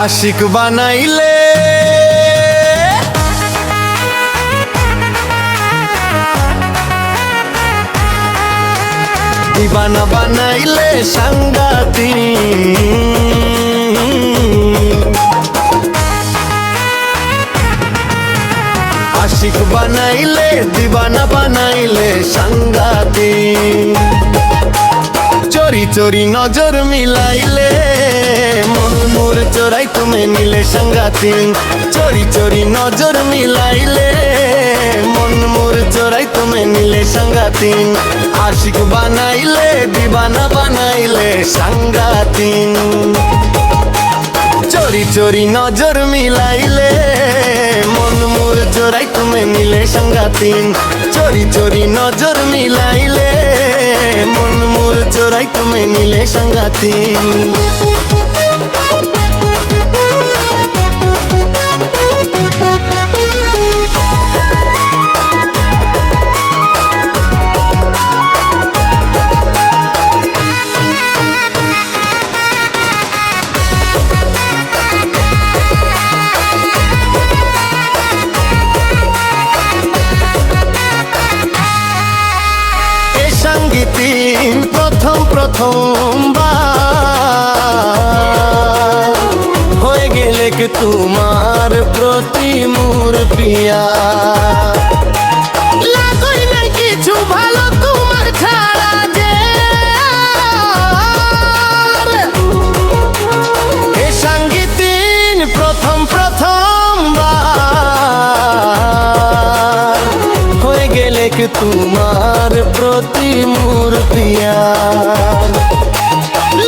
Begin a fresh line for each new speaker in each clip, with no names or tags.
আশিক বানাইলে দিবানা বানাইলে সাঙ্গাতি, আশিক বানাইলে দিবানা বানাইলে সাঙ্গাতি, চোরি চোরি নজর মিলাইলে মন মোর চোরাই তুমি নিলে সাঙ্গাতি, চোরি চোরি নজর মিলাইলে মন মোর চোরাই তুমি নিলে সাঙ্গাতি, আশিক বানাইলে দিবানা বানাইলে সাঙ্গাতি, চোরি চোরি নজর মিলাইলে মন মোর চোরাই তুমি নিলে সাঙ্গাতি, চোরি চোরি নজর মিলাইলে মন মোর চোরাই তুমি নিলে সাঙ্গাতি। সঙ্গীতিন প্রথম প্রথমবার হয়ে গেলে কি তোমার প্রতি মোর প্রিয়া, লাগই না কিছু ভালো তোমার ছাড়া যে, এ সঙ্গীতিন প্রথম প্রথমবার হয়ে গেলে কি তোমার প্রতি মোর প্রিয়া,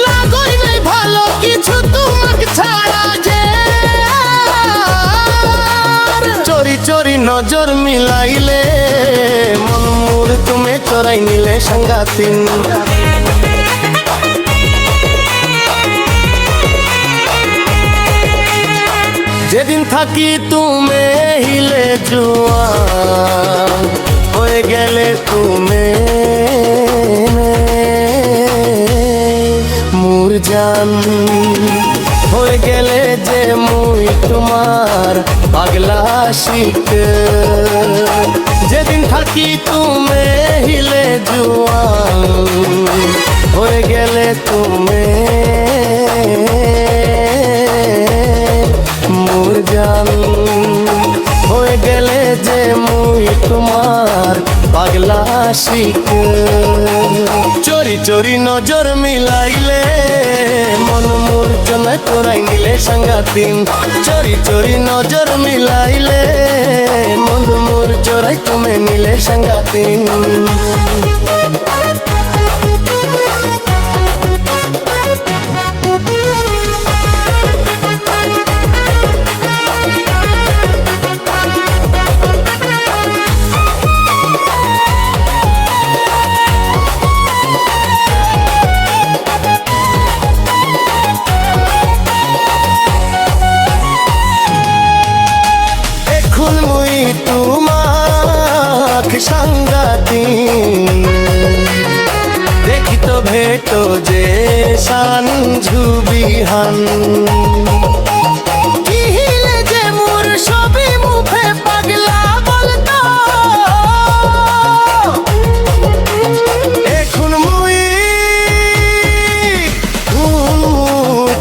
লাগই নাই ভালো কিছু তোমাকে ছাড়া যে, চোরি চোরি নজর মিলাইলে মন মোর তুমি চোরাই নিলে সাঙ্গাতি, যেদিন থাকি তুমি হিলে জোয়ান হয়ে গেলে তুমি মোর জান, হয়ে গেলে যে মুই তোমার পাগলা আশিক, যেদিন থাকি তুমি হিলে জোয়ান হয়ে গেলে তুমি মোর জান, হয়ে গেলে যে মুই তোমার পাগলা আশিক, চোরি চোরি নজর মিলাইলে মন মোর জন্য তোরাই নিলে সাঙ্গাতি, চোরি চোরি নজর মিলাইলে মন মোর চোরাই তুমি নিলে সাঙ্গাতি। তোমাকে সাঙ্গাতি দেখি তো ভেটো যে সানঝু বিহান, কিহিলে যে মোর সবই মুখে পাগলা বলতো, এখন মুই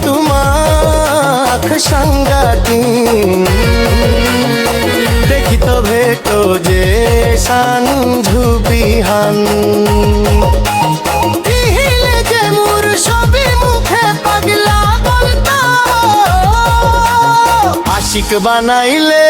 তোমাকে সাঙ্গাতি দেখি তো ভেটো যে সানঝু বিহান, কিহিলে যে মোর সবই মুখে পাগলা বলতো, আশিক বানাইলে